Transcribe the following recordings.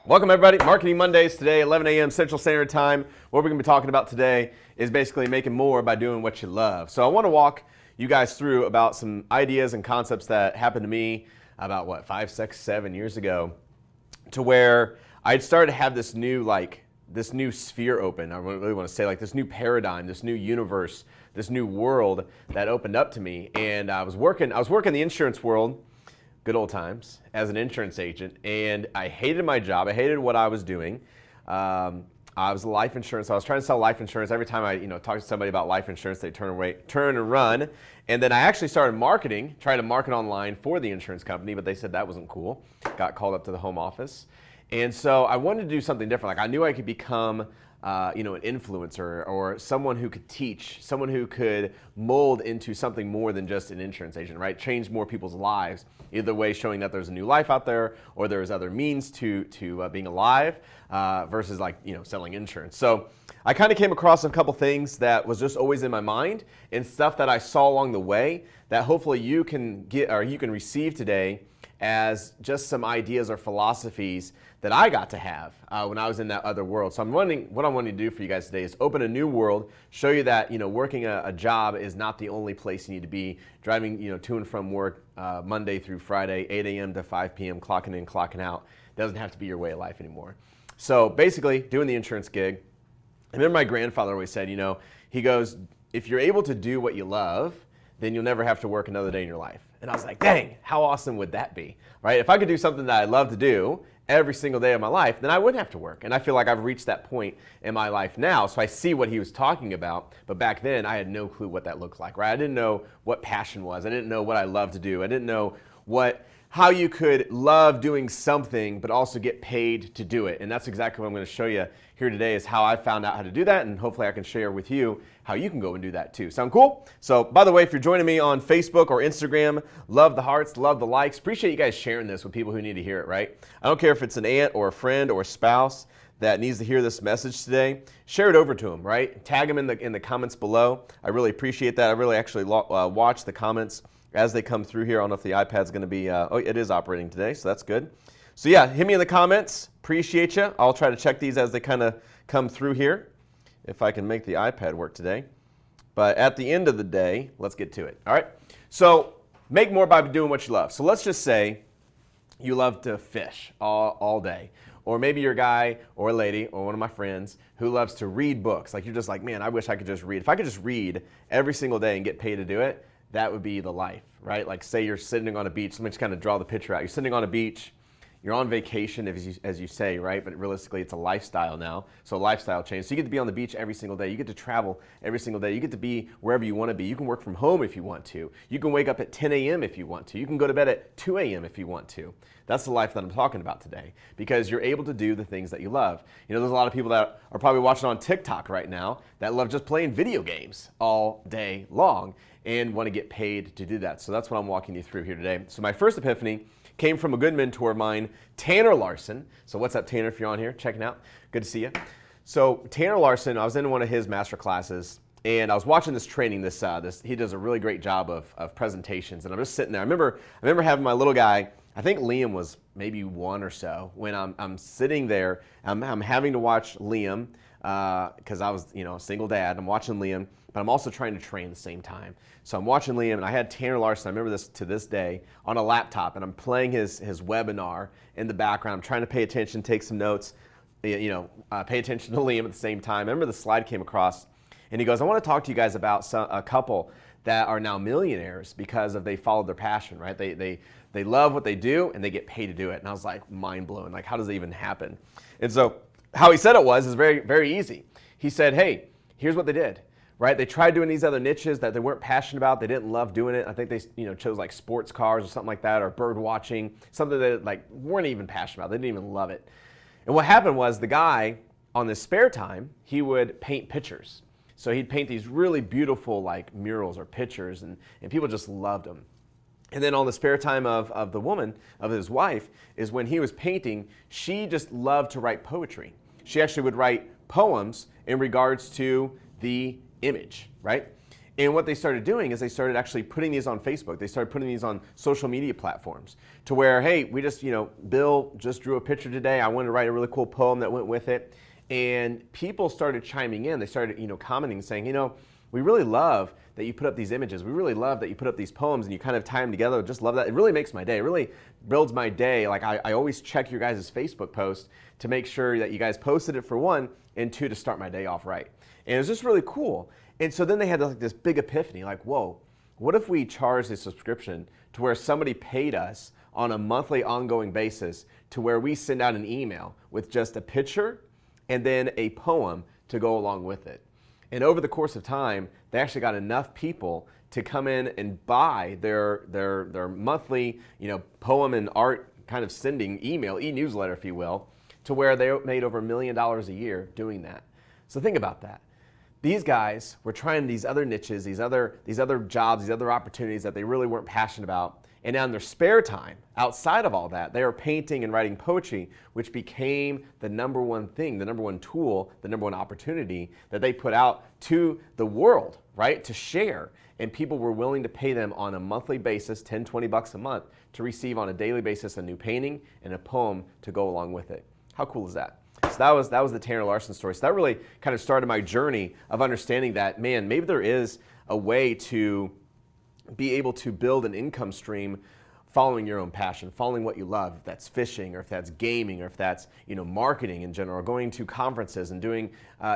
Welcome everybody, Marketing Mondays today, 11 a.m. Central Standard Time. What we're going to be talking about today is basically making more by doing what you love. So I want to walk you guys through about some ideas and concepts that happened to me about 5, 6, 7 years ago, to where I'd started to have this new sphere open. I really want to say this new paradigm, this new universe, this new world that opened up to me. And I was working the insurance world, good old times, as an insurance agent, and I hated my job. I hated what I was doing. I was life insurance. I was trying to sell life insurance. Every time I talk to somebody about life insurance, they turn and run. And then I actually started trying to market online for the insurance company, but they said that wasn't cool. Got called up to the home office. And so I wanted to do something different. I knew I could become an influencer or someone who could teach, someone who could mold into something more than just an insurance agent, right? Change more people's lives, either way showing that there's a new life out there or there's other means to being alive versus selling insurance. So I kind of came across a couple things that was just always in my mind and stuff that I saw along the way that hopefully you can get or you can receive today as just some ideas or philosophies that I got to have when I was in that other world. So what I'm wanting to do for you guys today is open a new world, show you that working a job is not the only place you need to be. Driving to and from work Monday through Friday, 8 a.m. to 5 p.m., clocking in, clocking out, doesn't have to be your way of life anymore. So basically, doing the insurance gig, I remember my grandfather always said, he goes, if you're able to do what you love, then you'll never have to work another day in your life. And I was like, dang, how awesome would that be, right? If I could do something that I love to do every single day of my life, then I wouldn't have to work. And I feel like I've reached that point in my life now, so I see what he was talking about. But back then, I had no clue what that looked like, right? I didn't know what passion was. I didn't know what I loved to do. I didn't know how you could love doing something but also get paid to do it. And that's exactly what I'm going to show you here today, is how I found out how to do that, and hopefully I can share with you how you can go and do that too. Sound cool? So by the way, if you're joining me on Facebook or Instagram, love the hearts, love the likes. Appreciate you guys sharing this with people who need to hear it, right? I don't care if it's an aunt or a friend or a spouse that needs to hear this message today. Share it over to them, right? Tag them in the comments below. I really appreciate that. I really actually watch the comments as they come through here. I don't know if the iPad's going to be, it is operating today, so that's good. So yeah, hit me in the comments. Appreciate you. I'll try to check these as they kind of come through here, if I can make the iPad work today. But at the end of the day, let's get to it. All right. So make more by doing what you love. So let's just say you love to fish all day. Or maybe you're a guy or a lady or one of my friends who loves to read books. Like you're just like, man, I wish I could just read. If I could just read every single day and get paid to do it, that would be the life, right? Like say you're sitting on a beach. Let me just kind of draw the picture out. You're sitting on a beach. You're on vacation, as you say, right? But realistically, it's a lifestyle now. So a lifestyle change. So you get to be on the beach every single day. You get to travel every single day. You get to be wherever you want to be. You can work from home if you want to. You can wake up at 10 a.m. if you want to. You can go to bed at 2 a.m. if you want to. That's the life that I'm talking about today, because you're able to do the things that you love. There's a lot of people that are probably watching on TikTok right now that love just playing video games all day long and want to get paid to do that. So that's what I'm walking you through here today. So my first epiphany came from a good mentor of mine, Tanner Larson. So what's up, Tanner, if you're on here, checking out. Good to see you. So Tanner Larson, I was in one of his master classes, and I was watching this training. He does a really great job of presentations, and I'm just sitting there. I remember having my little guy, I think Liam was maybe 1 or so, when I'm sitting there. I'm having to watch Liam because I was a single dad. I'm watching Liam, but I'm also trying to train at the same time. So I'm watching Liam, and I had Tanner Larson, I remember this to this day, on a laptop, and I'm playing his webinar in the background. I'm trying to pay attention, take some notes, pay attention to Liam at the same time. I remember the slide came across, and he goes, I want to talk to you guys about a couple that are now millionaires because they followed their passion, right? They love what they do, and they get paid to do it. And I was like, mind blown. Like, how does that even happen? And so how he said it is very, very easy. He said, hey, here's what they did. Right? They tried doing these other niches that they weren't passionate about. They didn't love doing it. I think they chose like sports cars or something like that, or bird watching, something that weren't even passionate about. They didn't even love it. And what happened was the guy, on his spare time, he would paint pictures. So he'd paint these really beautiful murals or pictures, and people just loved them. And then on the spare time of the woman, of his wife, is when he was painting, she just loved to write poetry. She actually would write poems in regards to the image, right? And what they started doing is they started actually putting these on Facebook. They started putting these on social media platforms to where, hey, we just, Bill just drew a picture today. I wanted to write a really cool poem that went with it. And people started chiming in. They started, commenting, saying, we really love that you put up these images. We really love that you put up these poems and you kind of tie them together. Just love that. It really makes my day. It really builds my day. Like I always check your guys' Facebook post to make sure that you guys posted it for one, and two, to start my day off right. And it was just really cool. And so then they had like this big epiphany, like, whoa, what if we charged a subscription to where somebody paid us on a monthly ongoing basis to where we send out an email with just a picture and then a poem to go along with it. And over the course of time, they actually got enough people to come in and buy their monthly, poem and art kind of sending email, e-newsletter, if you will, to where they made over $1 million a year doing that. So think about that. These guys were trying these other niches, these other jobs, these other opportunities that they really weren't passionate about. And now in their spare time, outside of all that, they were painting and writing poetry, which became the number one thing, the number one tool, the number one opportunity that they put out to the world, right, to share. And people were willing to pay them on a monthly basis, $10, $20 a month, to receive on a daily basis a new painting and a poem to go along with it. How cool is that? So that was the Tanner Larson story. So that really kind of started my journey of understanding that, man, maybe there is a way to be able to build an income stream following your own passion, following what you love, if that's fishing or if that's gaming or if that's marketing in general, or going to conferences and doing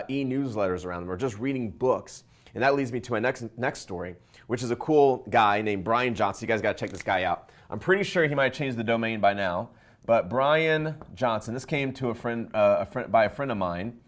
e-newsletters around them, or just reading books. And that leads me to my next story, which is a cool guy named Brian Johnson. You guys got to check this guy out. I'm pretty sure he might have changed the domain by now, but Brian Johnson, this came to by a friend of mine,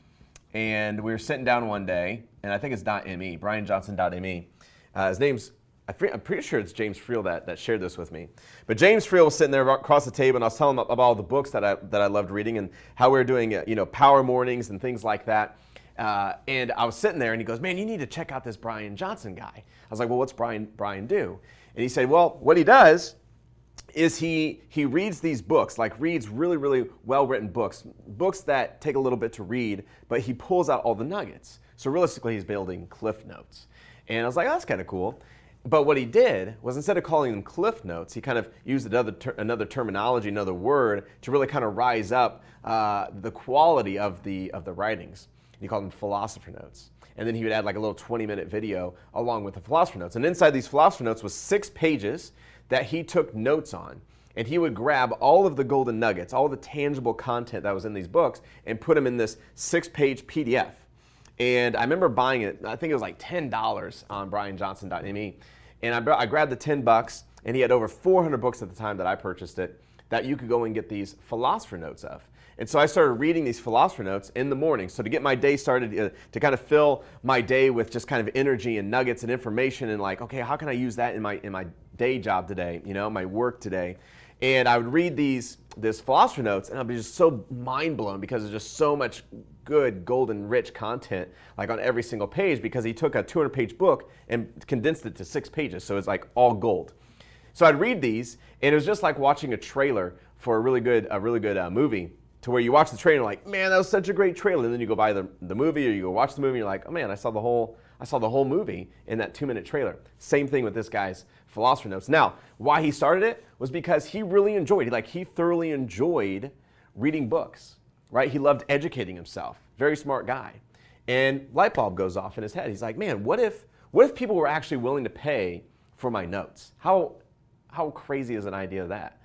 and we were sitting down one day, and I think it's .me, brianjohnson.me. His name's I'm pretty sure it's James Friel that shared this with me. But James Friel was sitting there across the table, and I was telling him about all the books that I loved reading and how we were doing, power mornings and things like that. And I was sitting there, and he goes, "Man, you need to check out this Brian Johnson guy." I was like, "Well, what's Brian do?" And he said, "Well, what he does is he reads these books, like reads really, really well-written books that take a little bit to read, but he pulls out all the nuggets. So realistically, he's building Cliff Notes." And I was like, oh, that's kind of cool. But what he did was, instead of calling them Cliff Notes, he kind of used another terminology, another word to really kind of rise up the quality of the writings. He called them philosopher notes. And then he would add like a little 20-minute video along with the philosopher notes. And inside these philosopher notes was 6 pages that he took notes on. And he would grab all of the golden nuggets, all of the tangible content that was in these books, and put them in this 6-page PDF. And I remember buying it, I think it was like $10 on brianjohnson.me. And I grabbed the $10, and he had over 400 books at the time that I purchased it that you could go and get these philosopher notes of. And so I started reading these philosopher notes in the morning. So to get my day started, to kind of fill my day with just kind of energy and nuggets and information, and like, okay, how can I use that in my day job today, my work today? And I would read this philosopher notes, and I'd be just so mind blown because there's just so much good, golden, rich content like on every single page, because he took a 200-page book and condensed it to 6 pages. So it's like all gold. So I'd read these, and it was just like watching a trailer for a really good movie, to where you watch the trailer and like, man, that was such a great trailer. And then you go buy the movie, or you go watch the movie, and you're like, oh man, I saw the whole movie in that 2-minute trailer. Same thing with this guy's philosopher notes. Now, why he started it was because he really enjoyed it. He thoroughly enjoyed reading books, right? He loved educating himself. Very smart guy. And light bulb goes off in his head. He's like, man, what if people were actually willing to pay for my notes? How crazy is an idea that?